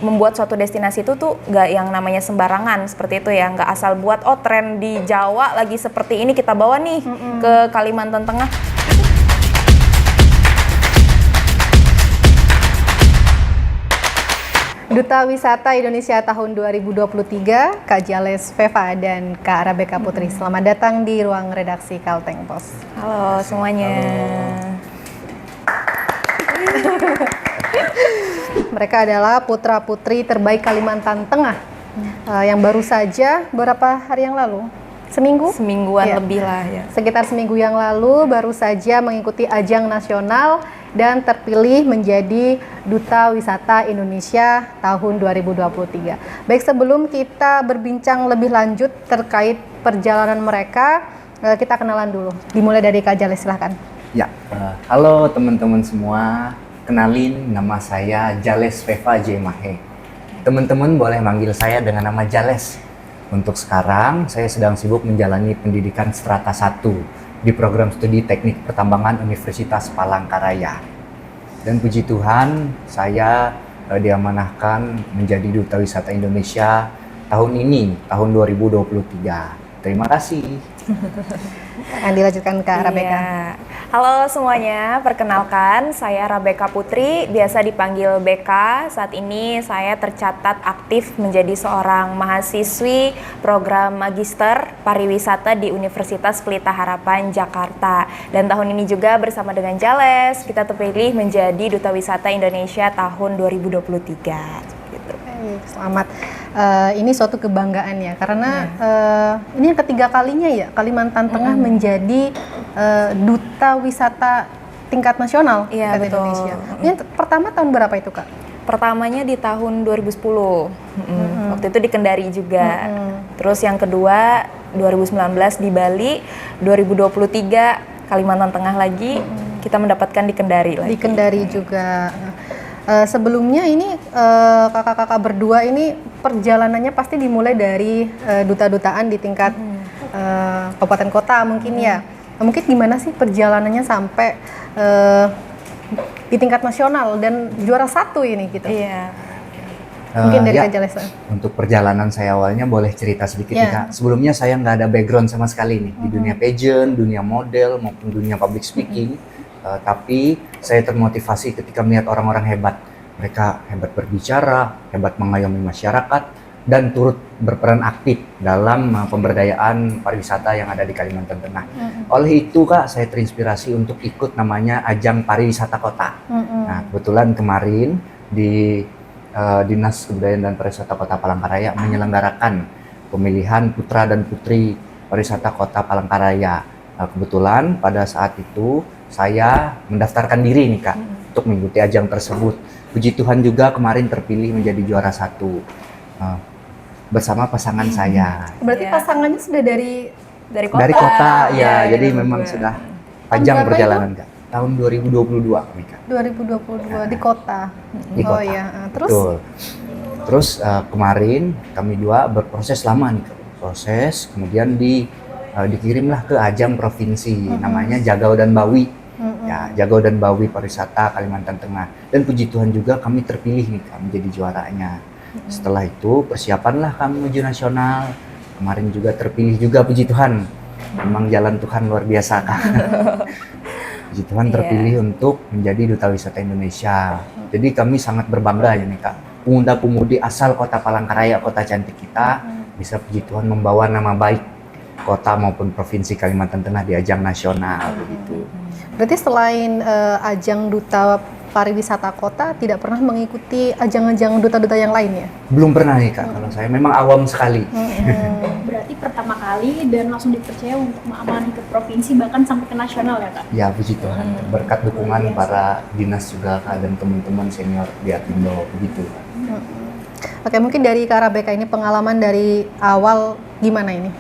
membuat suatu destinasi itu tuh nggak yang namanya sembarangan seperti itu ya, nggak asal buat tren di Jawa lagi seperti ini kita bawa nih ke Kalimantan Tengah. Duta Wisata Indonesia tahun 2023, Kak Jales Veva dan Kak Rabeka Putri. Selamat datang di ruang redaksi Kalteng Pos. Halo semuanya. Mereka adalah putra-putri terbaik Kalimantan Tengah yang baru saja beberapa hari yang lalu, semingguan lebih lah ya. Sekitar seminggu yang lalu baru saja mengikuti ajang nasional dan terpilih menjadi Duta Wisata Indonesia tahun 2023. Baik, sebelum kita berbincang lebih lanjut terkait perjalanan mereka, kita kenalan dulu. Dimulai dari Kak Jales, silahkan. Ya, halo teman-teman semua. Kenalin, nama saya Jales Veva J. Mahe. Teman-teman boleh manggil saya dengan nama Jales. Untuk sekarang, saya sedang sibuk menjalani pendidikan Strata 1 di program studi Teknik Pertambangan Universitas Palangkaraya. Dan puji Tuhan, saya diamanahkan menjadi Duta Wisata Indonesia tahun ini, tahun 2023. Terima kasih. Akan dilanjutkan Kak Rabeka. Halo semuanya, perkenalkan saya Rabeka Putri, biasa dipanggil BK. Saat ini saya tercatat aktif menjadi seorang mahasiswi program Magister Pariwisata di Universitas Pelita Harapan, Jakarta. Dan tahun ini juga bersama dengan Jales, kita terpilih menjadi Duta Wisata Indonesia tahun 2023. Gitu. Selamat. Ini suatu kebanggaan ya, karena ini yang ketiga kalinya ya Kalimantan Tengah menjadi Duta Wisata tingkat nasional betul. Indonesia. Ini pertama tahun berapa itu, Kak? Pertamanya di tahun 2010, waktu itu di Kendari juga. Terus yang kedua 2019 di Bali, 2023 Kalimantan Tengah lagi, kita mendapatkan di Kendari lagi. Di Kendari juga. Sebelumnya ini kakak-kakak berdua ini perjalanannya pasti dimulai dari duta-dutaan di tingkat kabupaten kota mungkin ya. Mungkin gimana sih perjalanannya sampai di tingkat nasional dan juara 1 ini gitu? Iya. Mungkin dari Kak Jales. Untuk perjalanan saya awalnya boleh cerita sedikit nih Kak. Sebelumnya saya nggak ada background sama sekali nih di dunia pageant, dunia model maupun dunia public speaking. Tapi saya termotivasi ketika melihat orang-orang hebat. Mereka hebat berbicara, hebat mengayomi masyarakat, dan turut berperan aktif dalam pemberdayaan pariwisata yang ada di Kalimantan Tengah. Oleh itu Kak, saya terinspirasi untuk ikut namanya Ajang Pariwisata Kota. Nah, kebetulan kemarin di Dinas Kebudayaan dan Pariwisata Kota Palangkaraya menyelenggarakan pemilihan putra dan putri pariwisata Kota Palangkaraya. Kebetulan pada saat itu saya mendaftarkan diri nih Kak untuk mengikuti ajang tersebut. Puji Tuhan juga kemarin terpilih menjadi juara 1 bersama pasangan saya. Berarti pasangannya sudah dari kota. Dari kota ya, jadi memang sudah panjang perjalanan Kak. Tahun 2022 kami Kak. 2022 di kota. Di kota. Oh ya, terus? Betul. Terus kemarin kami dua berproses lama nih Kak. Proses, kemudian dikirimlah ke ajang provinsi namanya Jagau dan Bawi. Ya, Jagau dan Bawi Pariwisata Kalimantan Tengah. Dan puji Tuhan juga kami terpilih nih Kak menjadi juaranya. Setelah itu persiapanlah kami menuju nasional. Kemarin juga terpilih juga, puji Tuhan. Memang jalan Tuhan luar biasa Kak. Puji Tuhan terpilih untuk menjadi Duta Wisata Indonesia. Jadi kami sangat berbangga ya nih Kak. Pemuda-pemudi asal Kota Palangkaraya, kota cantik kita, bisa puji Tuhan membawa nama baik kota maupun provinsi Kalimantan Tengah di ajang nasional begitu. Berarti selain ajang Duta Pariwisata Kota, tidak pernah mengikuti ajang-ajang duta-duta yang lain ya? Belum pernah nih Kak, kalau saya memang awam sekali. Berarti pertama kali dan langsung dipercaya untuk mengamani ke provinsi bahkan sampai ke nasional ya Kak? Ya puji Tuhan, berkat dukungan para dinas juga Kak dan teman-teman senior di Apindo begitu. Oke, mungkin dari Kak Rabeka ini pengalaman dari awal gimana ini?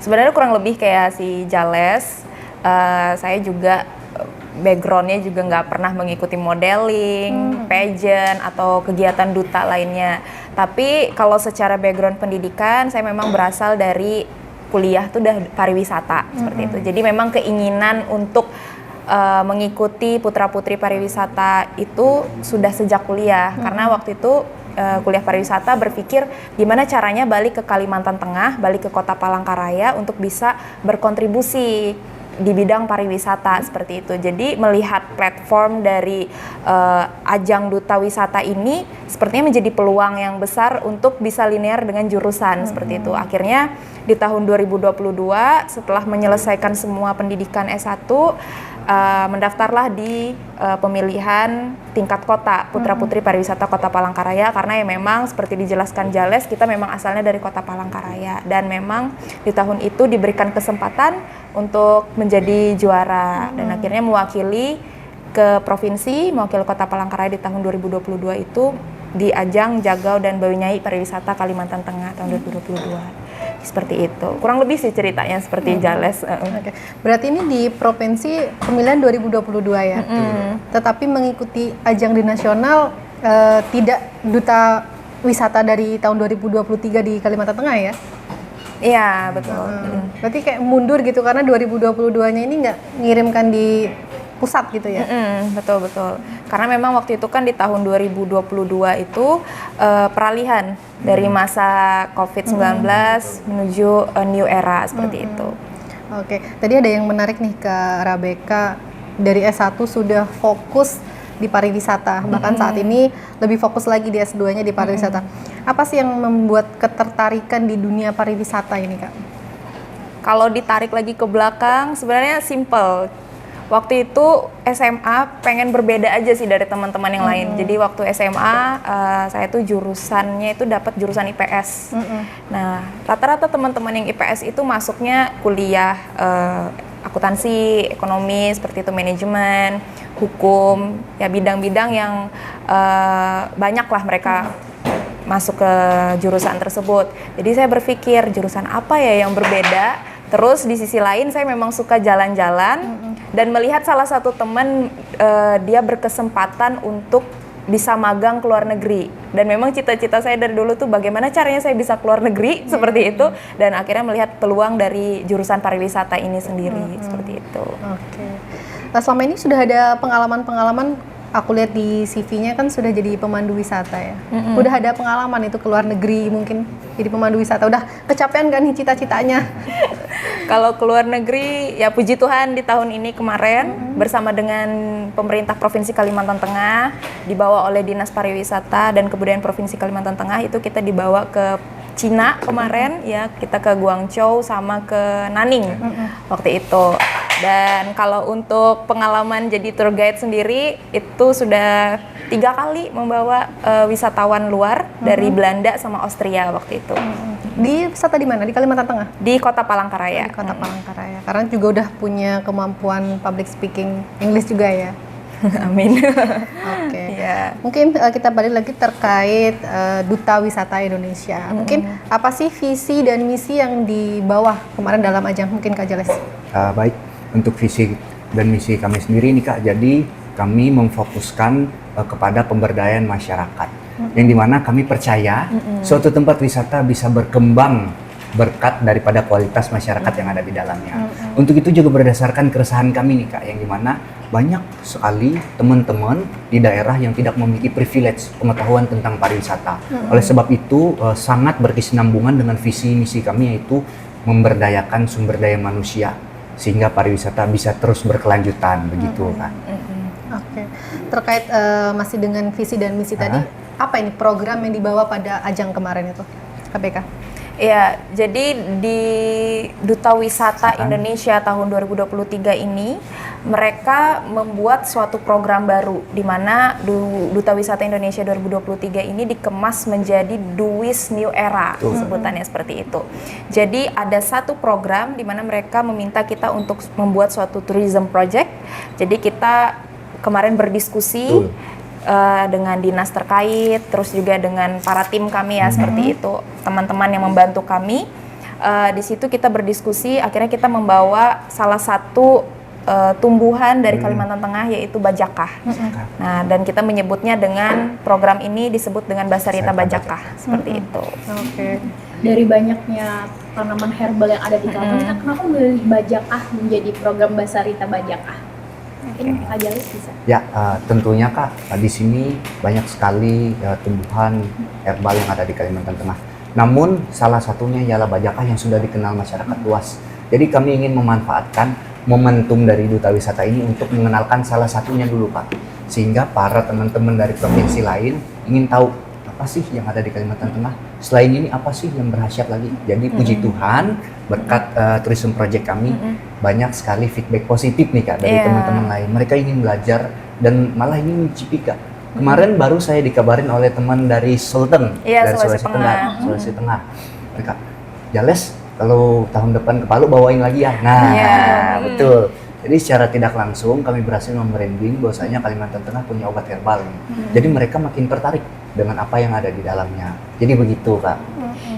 Sebenarnya kurang lebih kayak si Jales, saya juga backgroundnya juga nggak pernah mengikuti modeling, pageant atau kegiatan duta lainnya. Tapi kalau secara background pendidikan, saya memang berasal dari kuliah tuh udah pariwisata seperti itu. Jadi memang keinginan untuk mengikuti putra-putri pariwisata itu sudah sejak kuliah, karena waktu itu kuliah pariwisata berpikir gimana caranya balik ke Kalimantan Tengah, balik ke Kota Palangkaraya untuk bisa berkontribusi di bidang pariwisata seperti itu. Jadi melihat platform dari ajang Duta Wisata ini sepertinya menjadi peluang yang besar untuk bisa linear dengan jurusan seperti itu. Akhirnya di tahun 2022 setelah menyelesaikan semua pendidikan S1 mendaftarlah di pemilihan tingkat kota Putra Putri Pariwisata Kota Palangkaraya karena ya memang seperti dijelaskan Jales kita memang asalnya dari Kota Palangkaraya dan memang di tahun itu diberikan kesempatan untuk menjadi juara dan akhirnya mewakili ke provinsi, mewakili Kota Palangkaraya di tahun 2022 itu di ajang Jagau dan Bawinyai Pariwisata Kalimantan Tengah tahun 2022. Seperti itu. Kurang lebih sih ceritanya seperti Jales. Oke. Berarti ini di provinsi pemilihan 2022 ya. Tetapi mengikuti ajang di nasional tidak duta wisata dari tahun 2023 di Kalimantan Tengah ya. Iya, betul. Berarti kayak mundur gitu karena 2022-nya ini nggak ngirimkan di pusat gitu ya. Betul. Karena memang waktu itu kan di tahun 2022 itu peralihan dari masa COVID-19 menuju new era seperti itu. Oke, tadi ada yang menarik nih ke Rabeka, dari S1 sudah fokus di pariwisata, bahkan saat ini lebih fokus lagi di S2-nya di pariwisata. Apa sih yang membuat ketertarikan di dunia pariwisata ini, Kak? Kalau ditarik lagi ke belakang, sebenarnya simple. Waktu itu SMA pengen berbeda aja sih dari teman-teman yang lain. Jadi waktu SMA saya tuh jurusannya itu dapat jurusan IPS. Nah, rata-rata teman-teman yang IPS itu masuknya kuliah akuntansi, ekonomi, seperti itu manajemen, hukum, ya bidang-bidang yang banyak lah mereka masuk ke jurusan tersebut. Jadi saya berpikir jurusan apa ya yang berbeda. Terus di sisi lain saya memang suka jalan-jalan dan melihat salah satu teman dia berkesempatan untuk bisa magang ke luar negeri. Dan memang cita-cita saya dari dulu tuh bagaimana caranya saya bisa keluar negeri seperti itu. Dan akhirnya melihat peluang dari jurusan pariwisata ini sendiri seperti itu. Oke. Nah, selama ini sudah ada pengalaman-pengalaman, aku lihat di CV-nya kan sudah jadi pemandu wisata ya. Udah ada pengalaman itu ke luar negeri mungkin jadi pemandu wisata. Udah kecapean kan nih cita-citanya? Kalau ke luar negeri, ya puji Tuhan di tahun ini kemarin bersama dengan pemerintah Provinsi Kalimantan Tengah, dibawa oleh Dinas Pariwisata dan Kebudayaan Provinsi Kalimantan Tengah, itu kita dibawa ke Cina kemarin, ya kita ke Guangzhou sama ke Nanning waktu itu. Dan kalau untuk pengalaman jadi tour guide sendiri, itu sudah 3 kali membawa wisatawan luar dari Belanda sama Austria waktu itu. Di wisata di mana? Di Kalimantan Tengah? Di Kota Palangkaraya. Di Kota Palangkaraya. Karena juga udah punya kemampuan public speaking English juga ya. Amin. Oke. Ya. Mungkin kita balik lagi terkait Duta Wisata Indonesia. Mungkin apa sih visi dan misi yang dibawa kemarin dalam ajang? Mungkin Kak Jales. Baik, untuk visi dan misi kami sendiri nih Kak, jadi kami memfokuskan kepada pemberdayaan masyarakat. Yang dimana kami percaya suatu tempat wisata bisa berkembang berkat daripada kualitas masyarakat yang ada di dalamnya. Untuk itu juga berdasarkan keresahan kami nih Kak, yang dimana banyak sekali teman-teman di daerah yang tidak memiliki privilege pengetahuan tentang pariwisata. Oleh sebab itu sangat berkesinambungan dengan visi misi kami, yaitu memberdayakan sumber daya manusia sehingga pariwisata bisa terus berkelanjutan, begitu kan. Oke. Terkait masih dengan visi dan misi tadi, apa ini program yang dibawa pada ajang kemarin itu, KBK? Ya, jadi di Duta Wisata Indonesia tahun 2023 ini mereka membuat suatu program baru di mana Duta Wisata Indonesia 2023 ini dikemas menjadi DUWIS New Era, sebutannya seperti itu. Jadi ada satu program di mana mereka meminta kita untuk membuat suatu tourism project. Jadi kita kemarin berdiskusi dengan dinas terkait, terus juga dengan para tim kami ya, seperti itu, teman-teman yang membantu kami. Di situ kita berdiskusi, akhirnya kita membawa salah satu tumbuhan dari Kalimantan Tengah, yaitu bajakah. Nah, dan kita menyebutnya dengan program ini disebut dengan Basarita Bajakah, seperti itu. Oke. Dari banyaknya tanaman herbal yang ada di Kalimantan, kenapa memilih bajakah menjadi program Basarita Bajakah? Mungkin Kak Jales bisa. Ya, tentunya Kak, di sini banyak sekali tumbuhan herbal yang ada di Kalimantan Tengah. Namun salah satunya ialah bajakah yang sudah dikenal masyarakat luas. Jadi kami ingin memanfaatkan momentum dari Duta Wisata ini untuk mengenalkan salah satunya dulu Pak. Sehingga para teman-teman dari provinsi lain ingin tahu apa sih yang ada di Kalimantan Tengah. Selain ini apa sih yang berkhasiat lagi. Jadi puji Tuhan berkat tourism project kami banyak sekali feedback positif nih Kak dari teman-teman lain. Mereka ingin belajar dan malah ingin mencicipi Kak. Kemarin baru saya dikabarin oleh teman dari Sulteng, dari Sulawesi Tengah. Sulawesi Tengah. Mereka, Jales, kalau tahun depan ke Palu bawain lagi ya. Nah, betul. Jadi secara tidak langsung kami berhasil membranding bahwasanya Kalimantan Tengah punya obat herbal. Jadi mereka makin tertarik dengan apa yang ada di dalamnya. Jadi begitu Kak.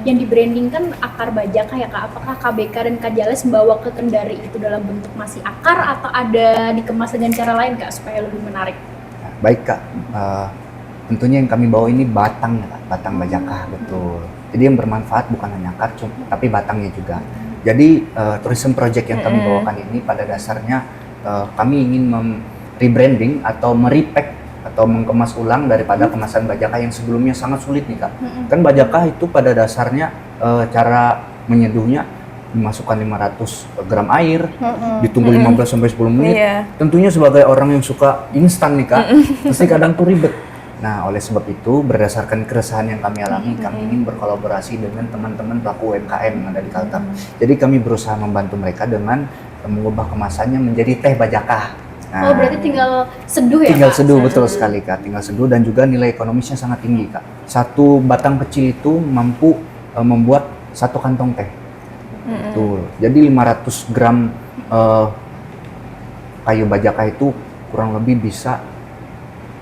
Yang di-branding kan akar bajakah ya Kak. Apakah KBK dan Kak Jales membawa ke Kendari itu dalam bentuk masih akar atau ada dikemas dengan cara lain Kak supaya lebih menarik? Nah, baik Kak. Tentunya yang kami bawa ini batangnya Kak, batang bajakah betul. Jadi yang bermanfaat bukan hanya akar, tapi batangnya juga. Jadi tourism project yang kami bawakan ini pada dasarnya kami ingin rebranding atau merepack atau mengemas ulang daripada kemasan bajakah yang sebelumnya sangat sulit nih Kak. Kan bajakah itu pada dasarnya cara menyeduhnya dimasukkan 500 gram air, ditunggu 15 sampai 10 menit. Tentunya sebagai orang yang suka instan nih Kak, pasti kadang tuh ribet. Nah, oleh sebab itu, berdasarkan keresahan yang kami alami, kami ingin berkolaborasi dengan teman-teman pelaku UMKM yang ada di Kalteng. Jadi kami berusaha membantu mereka dengan mengubah kemasannya menjadi teh bajakah. Nah, Oh, berarti tinggal seduh ya tinggal Kak? seduh, betul sekali Kak. Tinggal seduh dan juga nilai ekonomisnya sangat tinggi Kak. Satu batang kecil itu mampu membuat satu kantong teh. Betul. Jadi 500 gram kayu bajakah itu kurang lebih bisa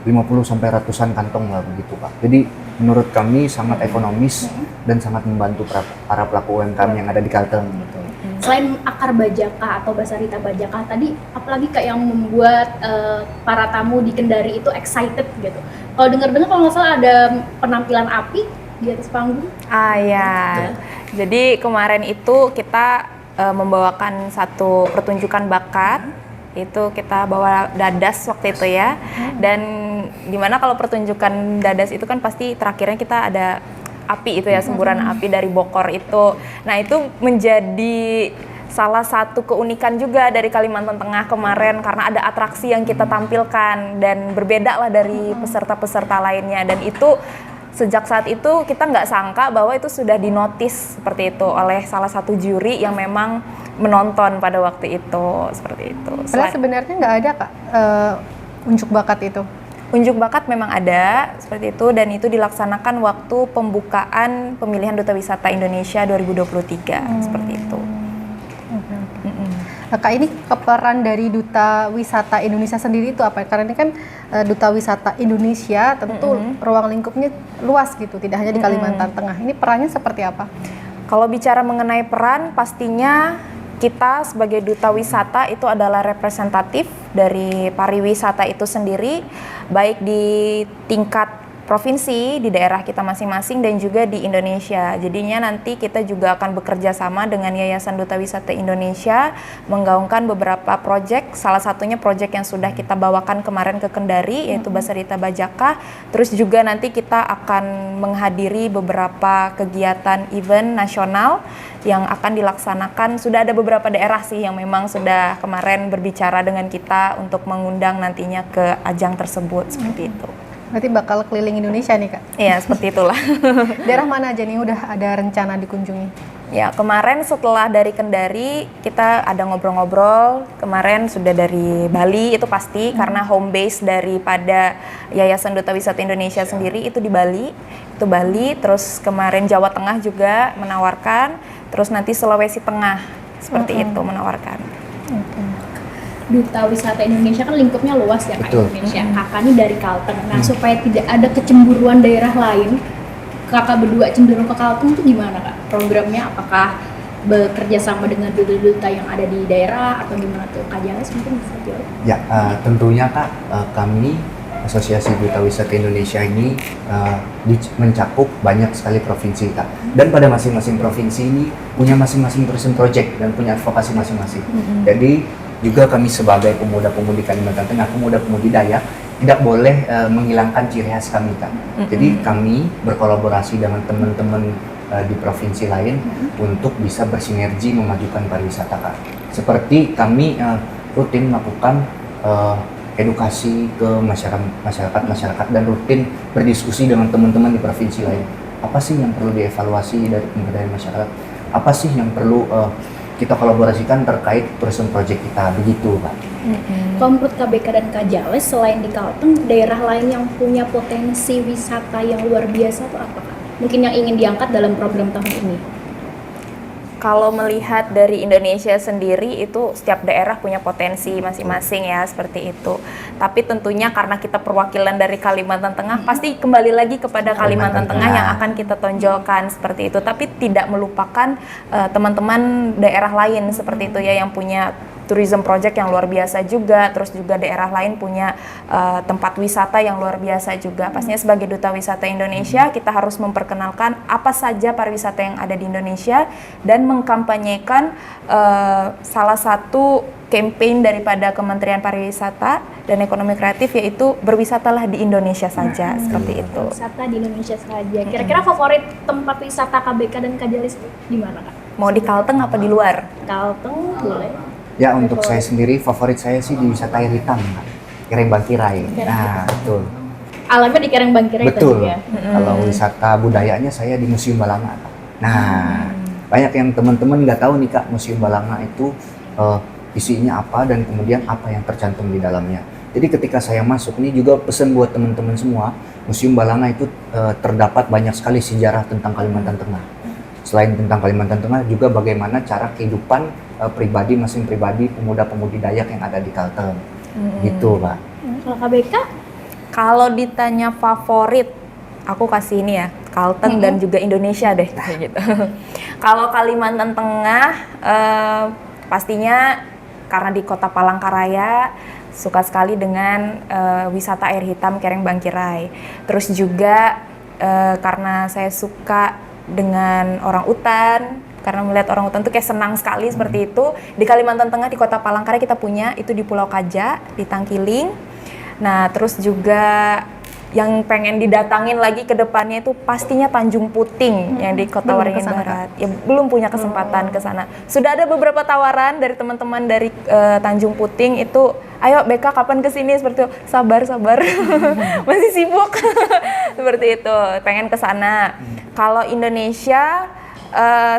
50 sampai ratusan kantong lah begitu Pak. Jadi menurut kami sangat ekonomis dan sangat membantu para pelaku UMKM yang ada di Kalteng. Betul. Selain akar bajakah atau basarita bajakah tadi, apalagi Kak yang membuat para tamu di Kendari itu excited gitu? Kalau dengar-dengar kalau nggak salah ada penampilan api di atas panggung. Ya. Jadi kemarin itu kita membawakan satu pertunjukan bakat. Itu kita bawa dadas waktu itu ya. Dan dimana kalau pertunjukan dadas itu kan pasti terakhirnya kita ada api itu ya, semburan api dari bokor itu. Nah, itu menjadi salah satu keunikan juga dari Kalimantan Tengah kemarin karena ada atraksi yang kita tampilkan dan berbeda lah dari peserta-peserta lainnya. Dan itu sejak saat itu kita nggak sangka bahwa itu sudah dinotis seperti itu oleh salah satu juri yang memang menonton pada waktu itu, seperti itu. Padahal sebenarnya nggak ada Kak unjuk bakat itu. Unjuk bakat memang ada seperti itu dan itu dilaksanakan waktu pembukaan pemilihan Duta Wisata Indonesia 2023 seperti itu. Kak, ini peran dari Duta Wisata Indonesia sendiri itu apa? Karena ini kan Duta Wisata Indonesia tentu ruang lingkupnya luas gitu, tidak hanya di Kalimantan Tengah. Ini perannya seperti apa? Kalau bicara mengenai peran, pastinya kita sebagai duta wisata itu adalah representatif dari pariwisata itu sendiri, baik di tingkat provinsi, di daerah kita masing-masing dan juga di Indonesia. Jadinya nanti kita juga akan bekerja sama dengan Yayasan Duta Wisata Indonesia menggaungkan beberapa proyek, salah satunya proyek yang sudah kita bawakan kemarin ke Kendari yaitu Basarita Bajakah. Terus juga nanti kita akan menghadiri beberapa kegiatan event nasional yang akan dilaksanakan. Sudah ada beberapa daerah sih yang memang sudah kemarin berbicara dengan kita untuk mengundang nantinya ke ajang tersebut seperti itu. Berarti bakal keliling Indonesia nih Kak? Iya, seperti itulah. Daerah mana aja nih udah ada rencana dikunjungi? Ya, kemarin setelah dari Kendari, kita ada ngobrol-ngobrol. Kemarin sudah dari Bali, itu pasti, karena home base daripada Yayasan Duta Wisata Indonesia sendiri itu di Bali. Itu Bali, terus kemarin Jawa Tengah juga menawarkan, terus nanti Sulawesi Tengah, seperti itu menawarkan. Duta Wisata Indonesia kan lingkupnya luas ya Kak Indonesia. Kakak ini dari Kalteng. Nah, supaya tidak ada kecemburuan daerah lain, kakak berdua cenderung ke Kalteng itu gimana Kak? Programnya apakah bekerja sama dengan duta-duta yang ada di daerah atau gimana tuh? Kak Jales mungkin bisa jawab. Ya, tentunya Kak, kami Asosiasi Duta Wisata Indonesia ini mencakup banyak sekali provinsi Kak. Dan pada masing-masing provinsi ini punya masing-masing tourism project dan punya advokasi masing-masing. Jadi juga kami sebagai pemuda-pemudi Kalimantan Tengah, pemuda-pemudi Dayak, tidak boleh menghilangkan ciri khas kami kan. Jadi kami berkolaborasi dengan teman-teman di provinsi lain untuk bisa bersinergi memajukan pariwisata Kak. Seperti kami rutin melakukan edukasi ke masyarakat dan rutin berdiskusi dengan teman-teman di provinsi lain. Apa sih yang perlu dievaluasi dari pemberdayaan masyarakat? Apa sih yang perlu kita kolaborasikan terkait tourism project kita, begitu Pak. Kalau menurut KBK dan Kajales, selain di Kalteng, daerah lain yang punya potensi wisata yang luar biasa itu apa Kak? Mungkin yang ingin diangkat dalam program tahun ini? Kalau melihat dari Indonesia sendiri itu setiap daerah punya potensi masing-masing ya, seperti itu. Tapi tentunya karena kita perwakilan dari Kalimantan Tengah, pasti kembali lagi kepada Kalimantan Tengah yang akan kita tonjolkan seperti itu. Tapi tidak melupakan teman-teman daerah lain seperti itu ya, yang punya tourism project yang luar biasa juga, terus juga daerah lain punya tempat wisata yang luar biasa juga. Pastinya sebagai Duta Wisata Indonesia, kita harus memperkenalkan apa saja pariwisata yang ada di Indonesia dan mengkampanyekan salah satu campaign daripada Kementerian Pariwisata dan Ekonomi Kreatif, yaitu berwisatalah di Indonesia saja, seperti itu. Wisata di Indonesia saja. Kira-kira favorit tempat wisata KBK dan Kajales di mana Kak? Mau di Kalteng apa di luar? Kalteng boleh. Ya, untuk saya sendiri, favorit saya sih di wisata air hitam, Kereng Bangkirai. Nah, betul. Alamnya di Kereng Bangkirai Betul. tadi ya? Kalau wisata budayanya saya di Museum Balanga. Nah, banyak yang teman-teman nggak tahu nih Kak, Museum Balanga itu isinya apa dan kemudian apa yang tercantum di dalamnya. Jadi ketika saya masuk, ini juga pesan buat teman-teman semua, Museum Balanga itu terdapat banyak sekali sejarah tentang Kalimantan Tengah. Selain tentang Kalimantan Tengah, juga bagaimana cara kehidupan pribadi, masing pribadi pemuda-pemudi Dayak yang ada di Kalteng. Gitu Pak. Kalau KBK? Kalau ditanya favorit, aku kasih ini ya, Kalteng dan juga Indonesia deh, kayak gitu. Kalau Kalimantan Tengah, pastinya karena di Kota Palangkaraya, suka sekali dengan wisata air hitam Kereng Bangkirai. Terus juga karena saya suka dengan orang utan, karena melihat orang utan tuh kayak senang sekali seperti itu. Di Kalimantan Tengah, di Kota Palangkaraya kita punya, itu di Pulau Kaja, di Tangkiling. Nah, terus juga yang pengen didatangin lagi ke depannya itu pastinya Tanjung Puting yang di Kota Waringin Barat. Ya, belum punya kesempatan ke sana. Sudah ada beberapa tawaran dari teman-teman dari Tanjung Puting itu, ayo BK kapan kesini, seperti itu. Sabar masih sibuk seperti itu, pengen ke sana. Kalau Indonesia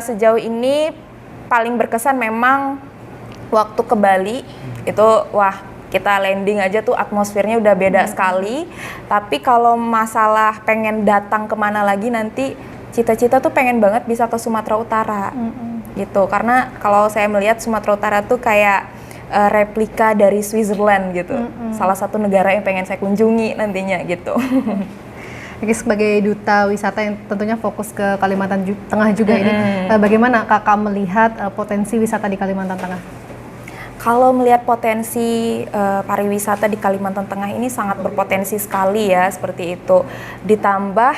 sejauh ini paling berkesan memang waktu ke Bali itu, wah, kita landing aja tuh atmosfernya udah beda sekali. Tapi kalau masalah pengen datang kemana lagi nanti, cita-cita tuh pengen banget bisa ke Sumatera Utara gitu, karena kalau saya melihat Sumatera Utara tuh kayak replika dari Switzerland gitu. Salah satu negara yang pengen saya kunjungi nantinya gitu. Oke, sebagai duta wisata yang tentunya fokus ke Kalimantan Tengah juga ini, bagaimana kakak melihat potensi wisata di Kalimantan Tengah? Kalau melihat potensi pariwisata di Kalimantan Tengah ini sangat berpotensi sekali ya, seperti itu. Ditambah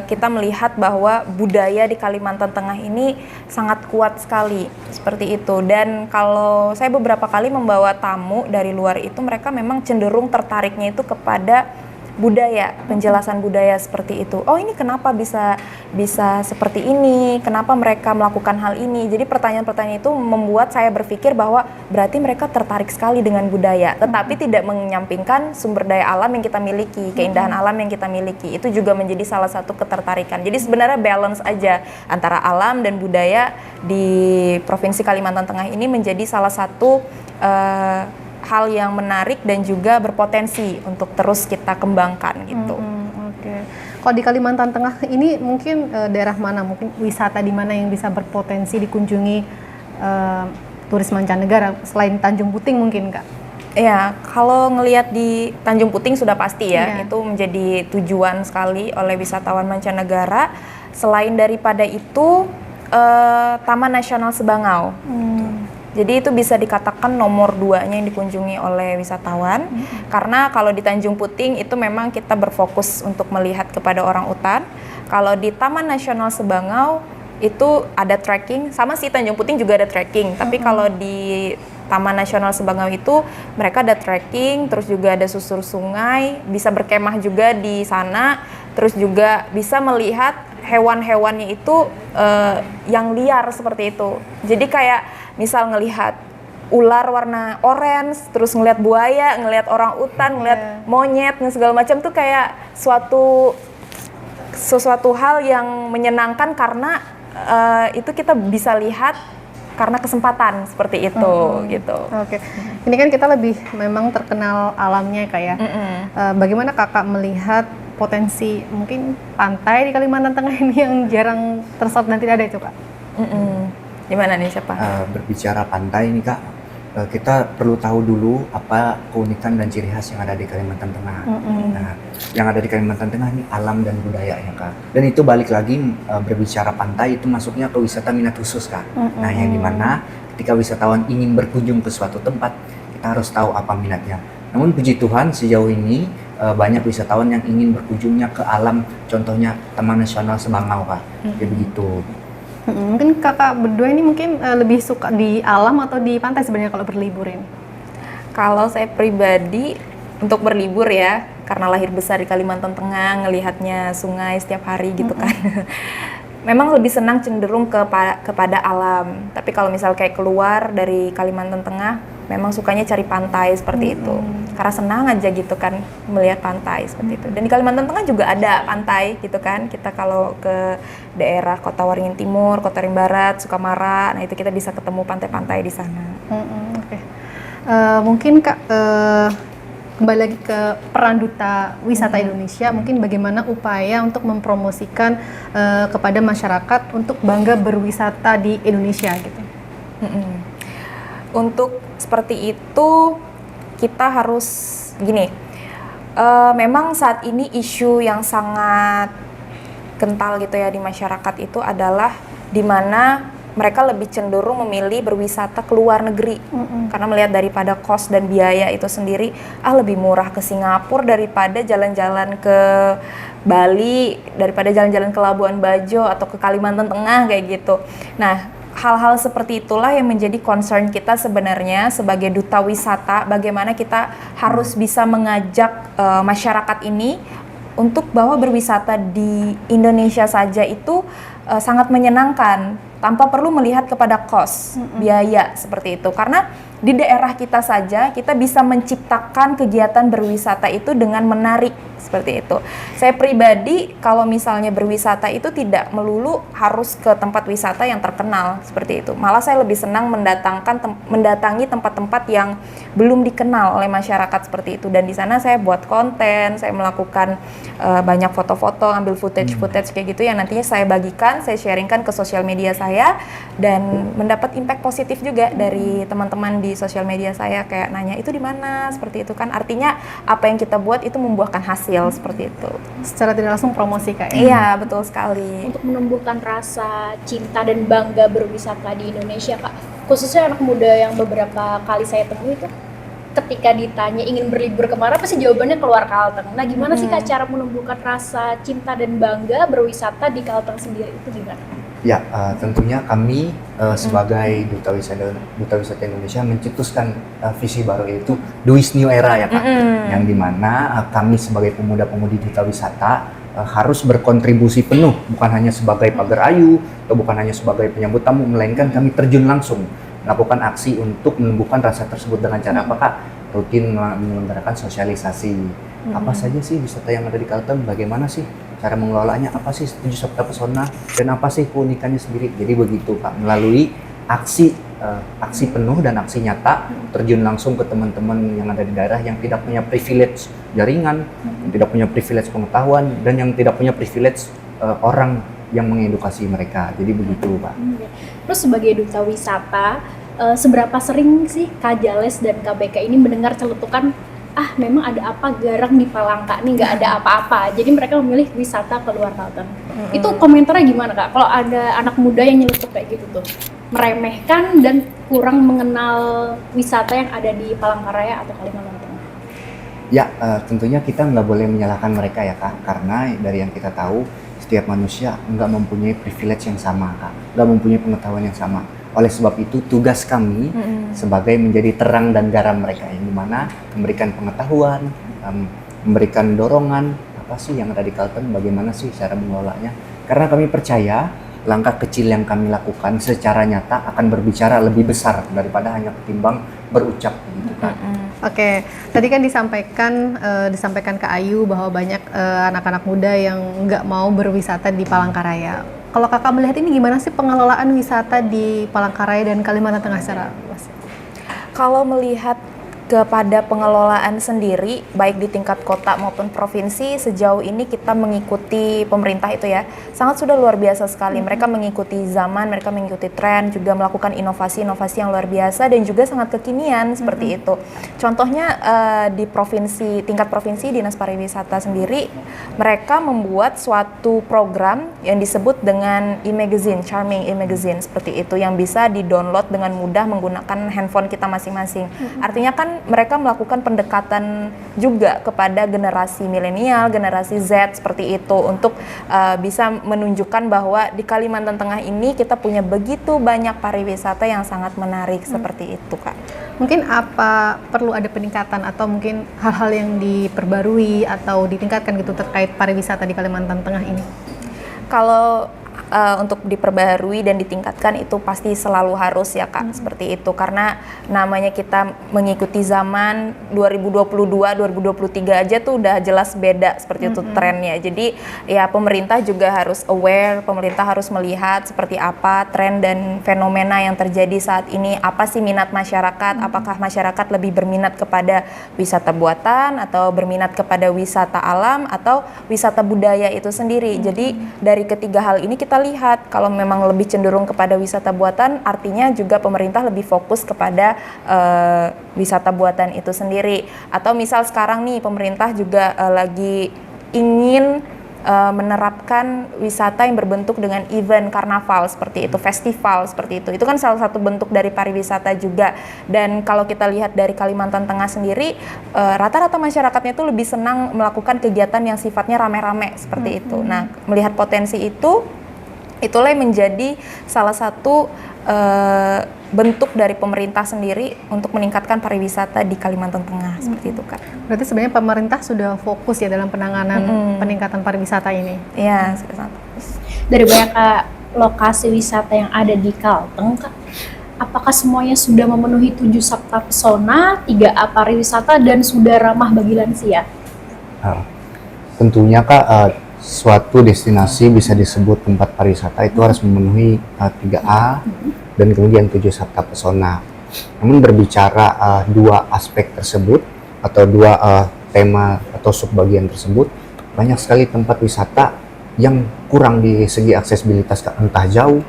kita melihat bahwa budaya di Kalimantan Tengah ini sangat kuat sekali, seperti itu. Dan kalau saya beberapa kali membawa tamu dari luar itu, mereka memang cenderung tertariknya itu kepada budaya, penjelasan budaya seperti itu. Oh, ini kenapa bisa seperti ini? Kenapa mereka melakukan hal ini? Jadi pertanyaan-pertanyaan itu membuat saya berpikir bahwa berarti mereka tertarik sekali dengan budaya, tetapi tidak menyampingkan sumber daya alam yang kita miliki, keindahan alam yang kita miliki. Itu juga menjadi salah satu ketertarikan. Jadi sebenarnya balance aja antara alam dan budaya di Provinsi Kalimantan Tengah ini menjadi salah satu hal yang menarik dan juga berpotensi untuk terus kita kembangkan gitu. Oke. Kalau di Kalimantan Tengah ini mungkin daerah mana, mungkin wisata di mana yang bisa berpotensi dikunjungi turis mancanegara selain Tanjung Puting mungkin Kak? Ya, kalau ngelihat di Tanjung Puting sudah pasti ya, itu menjadi tujuan sekali oleh wisatawan mancanegara. Selain daripada itu, Taman Nasional Sebangau. Jadi itu bisa dikatakan nomor 2-nya yang dikunjungi oleh wisatawan. Karena kalau di Tanjung Puting itu memang kita berfokus untuk melihat kepada orang utan. Kalau di Taman Nasional Sebangau itu ada trekking, sama sih Tanjung Puting juga ada trekking. Tapi kalau di Taman Nasional Sebangau itu mereka ada trekking, terus juga ada susur sungai, bisa berkemah juga di sana, terus juga bisa melihat hewan-hewannya itu yang liar seperti itu. Jadi kayak misal ngelihat ular warna orange, terus ngelihat buaya, ngelihat orang utan, ngelihat monyet dan segala macam tuh kayak sesuatu hal yang menyenangkan karena itu kita bisa lihat karena kesempatan seperti itu gitu. Oke. Ini kan kita lebih memang terkenal alamnya kayak. Bagaimana kakak melihat potensi mungkin pantai di Kalimantan Tengah ini yang jarang tersorot dan tidak ada itu kak? Gimana nih siapa? Berbicara pantai nih kak, kita perlu tahu dulu apa keunikan dan ciri khas yang ada di Kalimantan Tengah. Nah, yang ada di Kalimantan Tengah ini alam dan budayanya kak. Dan itu balik lagi berbicara pantai itu masuknya ke wisata minat khusus kak. Nah, yang dimana ketika wisatawan ingin berkunjung ke suatu tempat, kita harus tahu apa minatnya. Namun puji Tuhan sejauh ini banyak wisatawan yang ingin berkunjungnya ke alam, contohnya Taman Nasional Sebangau kak. Jadi begitu. Mungkin kakak berdua ini mungkin lebih suka di alam atau di pantai sebenarnya kalau berlibur ini? Kalau saya pribadi untuk berlibur ya, karena lahir besar di Kalimantan Tengah, ngelihatnya sungai setiap hari gitu kan. Memang lebih senang cenderung kepada alam. Tapi kalau misal kayak keluar dari Kalimantan Tengah, memang sukanya cari pantai seperti itu. Karena senang aja gitu kan melihat pantai seperti itu. Dan di Kalimantan Tengah juga ada pantai gitu kan. Kita kalau ke daerah Kota Waringin Timur, Kota Waringin Barat, Sukamara, nah itu kita bisa ketemu pantai-pantai di sana. Oke. Mungkin kak kembali lagi ke peran Duta Wisata Indonesia, mungkin bagaimana upaya untuk mempromosikan kepada masyarakat untuk bangga berwisata di Indonesia gitu. Untuk seperti itu kita harus gini, memang saat ini isu yang sangat kental gitu ya di masyarakat itu adalah di mana mereka lebih cenderung memilih berwisata ke luar negeri karena melihat daripada cost dan biaya itu sendiri lebih murah ke Singapura daripada jalan-jalan ke Bali, daripada jalan-jalan ke Labuan Bajo atau ke Kalimantan Tengah kayak gitu. Nah, hal-hal seperti itulah yang menjadi concern kita sebenarnya sebagai duta wisata, bagaimana kita harus bisa mengajak masyarakat ini untuk bahwa berwisata di Indonesia saja itu sangat menyenangkan tanpa perlu melihat kepada cost, biaya seperti itu. Karena di daerah kita saja kita bisa menciptakan kegiatan berwisata itu dengan menarik seperti itu. Saya pribadi kalau misalnya berwisata itu tidak melulu harus ke tempat wisata yang terkenal seperti itu. Malah saya lebih senang mendatangi tempat-tempat yang belum dikenal oleh masyarakat seperti itu. Dan di sana saya buat konten, saya melakukan banyak foto-foto, ambil footage kayak gitu yang nantinya saya bagikan, saya sharingkan ke sosial media saya dan mendapat impact positif juga dari teman-teman di sosial media saya kayak nanya itu di mana seperti itu kan, artinya apa yang kita buat itu membuahkan hasil seperti itu. Secara tidak langsung promosi kak. Iya betul sekali. Untuk menumbuhkan rasa cinta dan bangga berwisata di Indonesia kak, khususnya anak muda yang beberapa kali saya temui itu ketika ditanya ingin berlibur kemana pasti jawabannya keluar Kalteng. Nah gimana sih kak cara menumbuhkan rasa cinta dan bangga berwisata di Kalteng sendiri itu gimana? Ya, tentunya kami sebagai Duta Wisata Indonesia mencetuskan visi baru yaitu Duis New Era ya Kak. Yang dimana kami sebagai pemuda-pemudi Duta Wisata harus berkontribusi penuh, bukan hanya sebagai pagar ayu atau bukan hanya sebagai penyambut tamu, melainkan kami terjun langsung melakukan aksi untuk menumbuhkan rasa tersebut dengan cara apa Kak? Rutin menyelenggarakan sosialisasi. Apa saja sih wisata yang ada di Kalteng, bagaimana sih cara mengelolanya, apa sih 7 Sabta Pesona, dan apa sih keunikannya sendiri. Jadi begitu Pak, melalui aksi penuh dan aksi nyata, terjun langsung ke teman-teman yang ada di daerah yang tidak punya privilege jaringan, yang tidak punya privilege pengetahuan, dan yang tidak punya privilege orang yang mengedukasi mereka. Jadi begitu Pak. Terus sebagai duta wisata, seberapa sering sih Kak Jales dan KBK ini mendengar celetukan memang ada apa garang di Palangka nih, nggak ada apa-apa, jadi mereka memilih wisata keluar Kalteng. Itu komentarnya gimana Kak? Kalau ada anak muda yang nyeletuk kayak gitu tuh, meremehkan dan kurang mengenal wisata yang ada di Palangkaraya atau Kalimantan Tengah? Ya, tentunya kita nggak boleh menyalahkan mereka ya Kak, karena dari yang kita tahu setiap manusia nggak mempunyai privilege yang sama Kak, nggak mempunyai pengetahuan yang sama. Oleh sebab itu tugas kami sebagai menjadi terang dan garam mereka, yang dimana memberikan pengetahuan, memberikan dorongan, apa sih yang ada di Carlton, bagaimana sih cara mengelolanya. Karena kami percaya langkah kecil yang kami lakukan secara nyata akan berbicara lebih besar daripada hanya ketimbang berucap gitu kan. Oke, tadi kan disampaikan ke Ayu bahwa banyak anak-anak muda yang nggak mau berwisata di Palangkaraya. Kalau kakak melihat ini gimana sih pengelolaan wisata di Palangkaraya dan Kalimantan Tengah secara luas? Kalau melihat kepada pengelolaan sendiri, baik di tingkat kota maupun provinsi, sejauh ini kita mengikuti pemerintah itu ya, sangat sudah luar biasa sekali. Mereka mengikuti zaman, mereka mengikuti tren, juga melakukan inovasi-inovasi yang luar biasa dan juga sangat kekinian seperti itu. Contohnya di tingkat provinsi, Dinas Pariwisata sendiri, mereka membuat suatu program yang disebut dengan e-magazine, Charming e-magazine seperti itu, yang bisa di-download dengan mudah menggunakan handphone kita masing-masing. Artinya kan mereka melakukan pendekatan juga kepada generasi milenial, generasi Z seperti itu, untuk bisa menunjukkan bahwa di Kalimantan Tengah ini kita punya begitu banyak pariwisata yang sangat menarik seperti itu, Kak. Mungkin apa perlu ada peningkatan atau mungkin hal-hal yang diperbarui atau ditingkatkan gitu terkait pariwisata di Kalimantan Tengah ini? Kalau untuk diperbaharui dan ditingkatkan itu pasti selalu harus ya Kak, seperti itu, karena namanya kita mengikuti zaman 2022, 2023 aja tuh udah jelas beda seperti itu trennya. Jadi ya pemerintah juga harus aware, pemerintah harus melihat seperti apa tren dan fenomena yang terjadi saat ini, apa sih minat masyarakat, apakah masyarakat lebih berminat kepada wisata buatan atau berminat kepada wisata alam atau wisata budaya itu sendiri. Jadi dari ketiga hal ini kita lihat, kalau memang lebih cenderung kepada wisata buatan, artinya juga pemerintah lebih fokus kepada wisata buatan itu sendiri. Atau misal sekarang nih pemerintah juga lagi ingin menerapkan wisata yang berbentuk dengan event karnaval seperti itu, festival seperti itu. Itu kan salah satu bentuk dari pariwisata juga. Dan kalau kita lihat dari Kalimantan Tengah sendiri, rata-rata masyarakatnya itu lebih senang melakukan kegiatan yang sifatnya rame-rame seperti itu. Nah, melihat potensi itu, itulah yang menjadi salah satu bentuk dari pemerintah sendiri untuk meningkatkan pariwisata di Kalimantan Tengah seperti itu, Kak. Berarti sebenarnya pemerintah sudah fokus ya dalam penanganan peningkatan pariwisata ini? Iya, sudah sangat fokus. Dari banyak lokasi wisata yang ada di Kalteng, Kak, apakah semuanya sudah memenuhi 7 sabta pesona, 3A pariwisata, dan sudah ramah bagi lansia? Tentunya Kak, suatu destinasi bisa disebut tempat pariwisata itu harus memenuhi 3A dan kemudian 7 sabta pesona. Namun berbicara dua aspek tersebut atau dua tema atau subbagian tersebut, banyak sekali tempat wisata yang kurang di segi aksesibilitas, entah jauh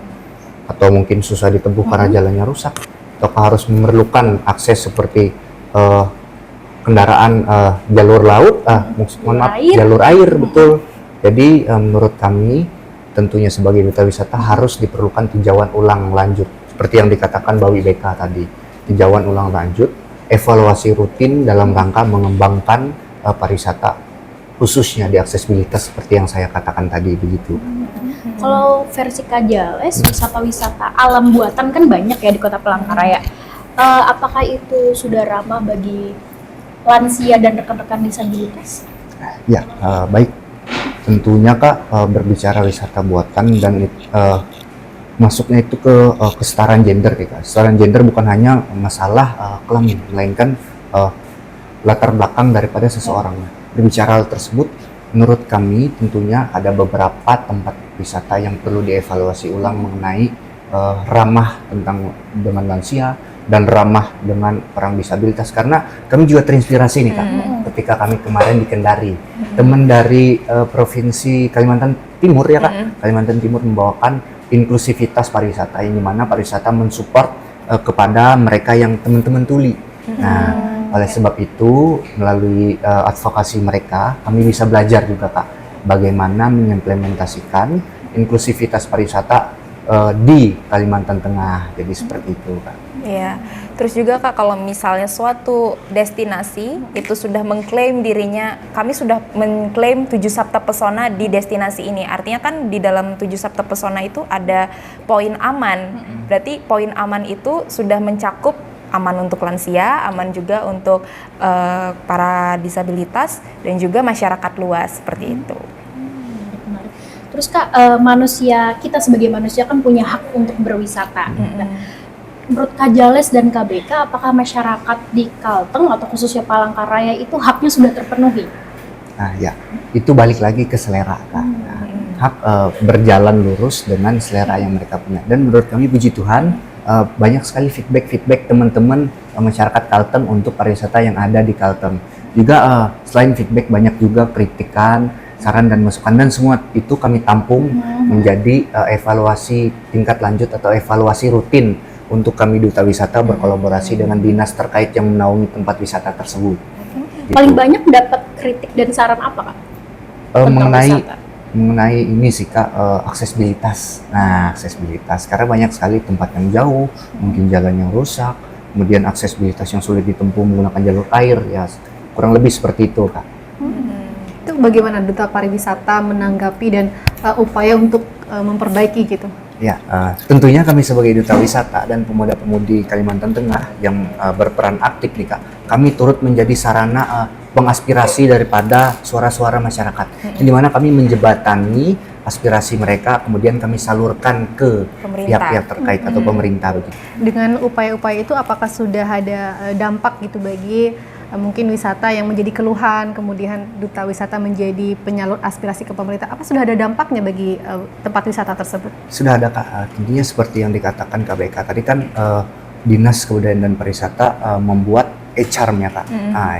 atau mungkin susah ditempuh karena jalannya rusak, atau harus memerlukan akses seperti kendaraan jalur laut, jalur air, betul. Jadi menurut kami tentunya sebagai duta wisata harus diperlukan tinjauan ulang lanjut seperti yang dikatakan Bawi BK tadi, tinjauan ulang lanjut, evaluasi rutin dalam rangka mengembangkan pariwisata khususnya di aksesibilitas seperti yang saya katakan tadi begitu. Kalau versi Kajales, wisata-wisata alam buatan kan banyak ya di Kota Palangkaraya. Apakah itu sudah ramah bagi lansia dan rekan-rekan disabilitas? Ya, baik. Tentunya Kak, berbicara wisata buatan dan masuknya itu ke kesetaraan gender Kak. Kesetaraan gender bukan hanya masalah kelamin, melainkan latar belakang daripada seseorang. Berbicara hal tersebut, menurut kami tentunya ada beberapa tempat wisata yang perlu dievaluasi ulang mengenai ramah dengan lansia dan ramah dengan orang disabilitas, karena kami juga terinspirasi nih Kak, ketika kami kemarin di Kendari, teman dari provinsi Kalimantan Timur ya Kak, Kalimantan Timur membawakan inklusivitas pariwisata, ini mana pariwisata mensupport kepada mereka yang teman-teman tuli. Nah, oleh sebab itu melalui advokasi mereka, kami bisa belajar juga Kak, bagaimana mengimplementasikan inklusivitas pariwisata di Kalimantan Tengah. Jadi seperti itu, Kak. Iya. Terus juga Kak, kalau misalnya suatu destinasi itu sudah mengklaim dirinya, kami sudah mengklaim 7 Sabta Pesona di destinasi ini. Artinya kan di dalam 7 Sabta Pesona itu ada poin aman. Berarti poin aman itu sudah mencakup aman untuk lansia, aman juga untuk para disabilitas dan juga masyarakat luas seperti itu. Menarik. Terus Kak, kita sebagai manusia kan punya hak untuk berwisata. Nah, menurut Kak Jales dan KBK, apakah masyarakat di Kalteng atau khususnya Palangkaraya itu haknya sudah terpenuhi? Nah ya, itu balik lagi ke selera, Kak. Nah, hak berjalan lurus dengan selera yang mereka punya. Dan menurut kami, puji Tuhan, banyak sekali feedback teman-teman masyarakat Kalteng untuk pariwisata yang ada di Kalteng. Juga selain feedback, banyak juga kritikan, saran dan masukan, dan semua itu kami tampung menjadi evaluasi tingkat lanjut atau evaluasi rutin untuk kami Duta Wisata berkolaborasi dengan dinas terkait yang menaungi tempat wisata tersebut. Gitu. Paling banyak dapat kritik dan saran apa Kak? Mengenai ini sih Kak, aksesibilitas. Nah, aksesibilitas karena banyak sekali tempat yang jauh, mungkin jalan yang rusak, kemudian aksesibilitas yang sulit ditempuh menggunakan jalur air, ya kurang lebih seperti itu, Kak. Itu bagaimana Duta Pariwisata menanggapi dan upaya untuk memperbaiki gitu? Ya, tentunya kami sebagai Duta Wisata dan pemuda-pemudi Kalimantan Tengah yang berperan aktif nih Kak, kami turut menjadi sarana pengaspirasi daripada suara-suara masyarakat, di mana kami menjembatani aspirasi mereka, kemudian kami salurkan ke pihak-pihak terkait atau pemerintah begitu. Dengan upaya-upaya itu, apakah sudah ada dampak gitu bagi mungkin wisata yang menjadi keluhan, kemudian Duta Wisata menjadi penyalur aspirasi ke pemerintah? Apa sudah ada dampaknya bagi tempat wisata tersebut? Sudah ada Kak, tentunya seperti yang dikatakan KBK tadi kan, Dinas Kebudayaan dan Pariwisata membuat e-charm-nya Kak,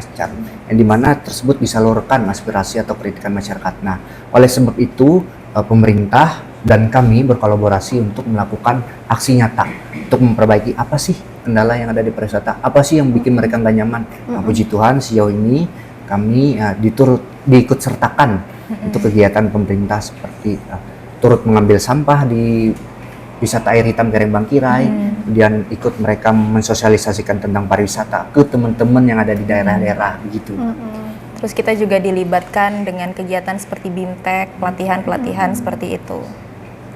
e-charm, yang dimana tersebut disalurkan aspirasi atau kritikan masyarakat. Nah, oleh sebab itu pemerintah dan kami berkolaborasi untuk melakukan aksi nyata untuk memperbaiki apa sih kendala yang ada di pariwisata, apa sih yang bikin mereka nggak nyaman. Nah, puji Tuhan sejauh ini kami diikut sertakan untuk kegiatan pemerintah seperti turut mengambil sampah di wisata air hitam Kereng Bangkirai, kemudian ikut mereka mensosialisasikan tentang pariwisata ke teman-teman yang ada di daerah-daerah begitu. Terus kita juga dilibatkan dengan kegiatan seperti BIMTEK, pelatihan-pelatihan seperti itu.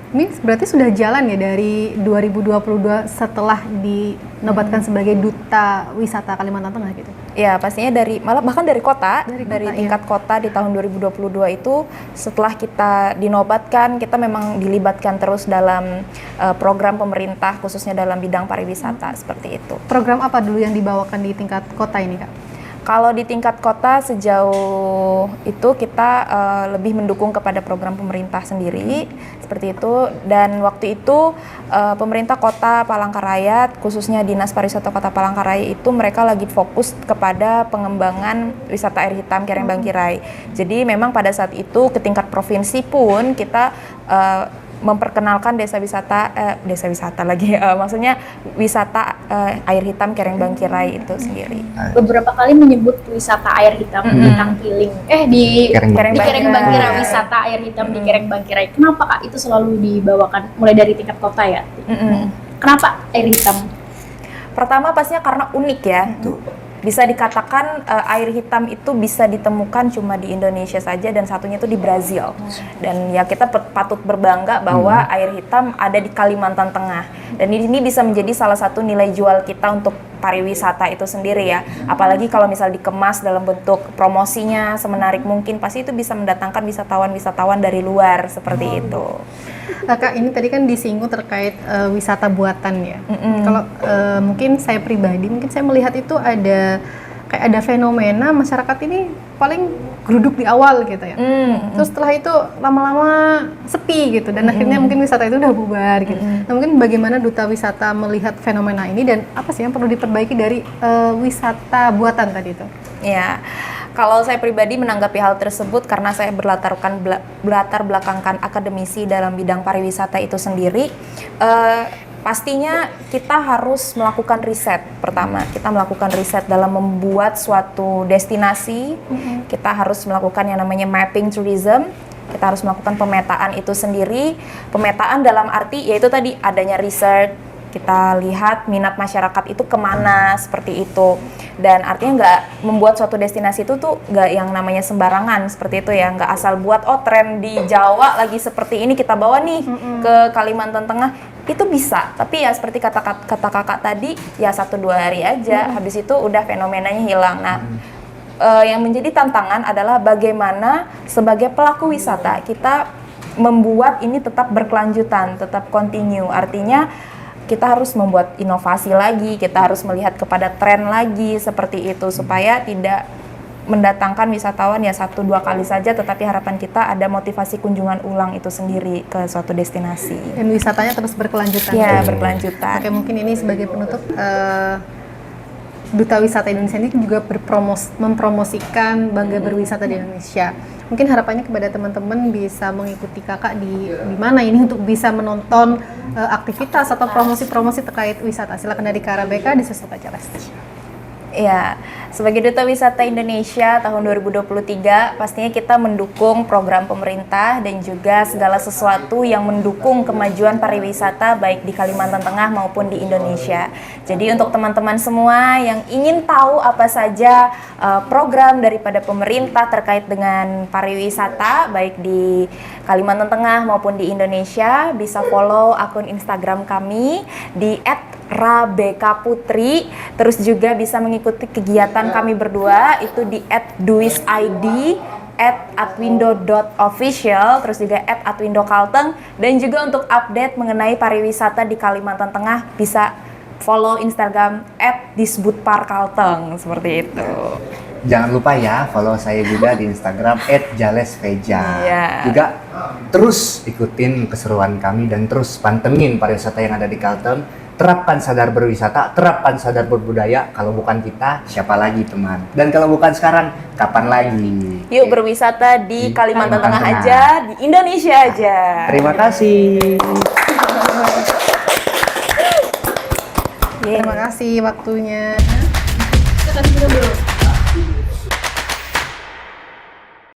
Ini berarti sudah jalan ya dari 2022 setelah dinobatkan sebagai Duta Wisata Kalimantan Tengah gitu? Ya, pastinya bahkan dari kota, dari kota, tingkat kota di tahun 2022 itu setelah kita dinobatkan, kita memang dilibatkan terus dalam program pemerintah khususnya dalam bidang pariwisata seperti itu. Program apa dulu yang dibawakan di tingkat kota ini Kak? Kalau di tingkat kota sejauh itu kita lebih mendukung kepada program pemerintah sendiri seperti itu, dan waktu itu pemerintah kota Palangkaraya khususnya Dinas Pariwisata Kota Palangkaraya itu mereka lagi fokus kepada pengembangan wisata air hitam Kereng Bangkirai. Jadi memang pada saat itu ke tingkat provinsi pun kita memperkenalkan desa wisata lagi, maksudnya wisata air hitam Kereng Bangkirai itu sendiri. Beberapa kali menyebut wisata air hitam di Tangpiling, di Kereng Bangkirai, wisata air hitam di Kereng Bangkirai. Kenapa Kak itu selalu dibawakan mulai dari tingkat kota ya? Kenapa air hitam? Pertama pastinya karena unik ya. Bisa dikatakan air hitam itu bisa ditemukan cuma di Indonesia saja, dan satunya itu di Brazil. Dan ya kita patut berbangga bahwa air hitam ada di Kalimantan Tengah. Dan ini bisa menjadi salah satu nilai jual kita untuk pariwisata itu sendiri ya. Apalagi kalau misal dikemas dalam bentuk promosinya semenarik mungkin, pasti itu bisa mendatangkan wisatawan-wisatawan dari luar seperti itu. Kak, ini tadi kan disinggung terkait wisata buatan ya. Kalau mungkin saya pribadi, mungkin saya melihat itu ada fenomena masyarakat ini paling geruduk di awal gitu ya. Terus setelah itu lama-lama sepi gitu, dan akhirnya mungkin wisata itu udah bubar gitu. Nah, mungkin bagaimana Duta Wisata melihat fenomena ini, dan apa sih yang perlu diperbaiki dari wisata buatan tadi itu? Ya. Kalau saya pribadi menanggapi hal tersebut karena saya berlatar belakangkan akademisi dalam bidang pariwisata itu sendiri, pastinya kita harus melakukan riset. Pertama, kita melakukan riset dalam membuat suatu destinasi. Kita harus melakukan yang namanya mapping tourism. Kita harus melakukan pemetaan itu sendiri. Pemetaan dalam arti yaitu tadi adanya research, kita lihat minat masyarakat itu kemana, seperti itu. Dan artinya nggak membuat suatu destinasi itu tuh nggak yang namanya sembarangan seperti itu ya, nggak asal buat tren di Jawa lagi seperti ini kita bawa nih ke Kalimantan Tengah, itu bisa. Tapi ya seperti kata kakak tadi, ya 1-2 hari aja, habis itu udah fenomenanya hilang. Nah, yang menjadi tantangan adalah bagaimana sebagai pelaku wisata kita membuat ini tetap berkelanjutan, tetap continue. Artinya kita harus membuat inovasi lagi, kita harus melihat kepada tren lagi seperti itu supaya tidak mendatangkan wisatawan ya 1-2 kali saja, tetapi harapan kita ada motivasi kunjungan ulang itu sendiri ke suatu destinasi. Dan wisatanya terus berkelanjutan. Ya, berkelanjutan. Oke, mungkin ini sebagai penutup, Duta Wisata Indonesia ini juga mempromosikan Bangga Berwisata di Indonesia. Mungkin harapannya kepada teman-teman bisa mengikuti kakak di mana ini untuk bisa menonton aktivitas atau promosi-promosi terkait wisata. Silakan dari Kak Rabeka di Susu Pacaras. Ya, sebagai Duta Wisata Indonesia tahun 2023, pastinya kita mendukung program pemerintah dan juga segala sesuatu yang mendukung kemajuan pariwisata baik di Kalimantan Tengah maupun di Indonesia. Jadi untuk teman-teman semua yang ingin tahu apa saja program daripada pemerintah terkait dengan pariwisata baik di Kalimantan Tengah maupun di Indonesia, bisa follow akun Instagram kami di @rabekaputri. Terus juga bisa mengikuti kegiatan kami berdua itu di @duisid, @atwindo.official, terus juga @atwindokalteng. Dan juga untuk update mengenai pariwisata di Kalimantan Tengah bisa follow Instagram @disbudparkalteng, seperti itu. Jangan lupa ya follow saya juga di Instagram @jalesveja. Iya. Juga terus ikutin keseruan kami dan terus pantengin pariwisata yang ada di Kalteng. Terapkan sadar berwisata, terapkan sadar berbudaya. Kalau bukan kita, siapa lagi teman? Dan kalau bukan sekarang, kapan lagi? Yuk berwisata di Kalimantan Tengah aja, di Indonesia aja. Terima kasih. Terima kasih waktunya. Kita kasih dulu.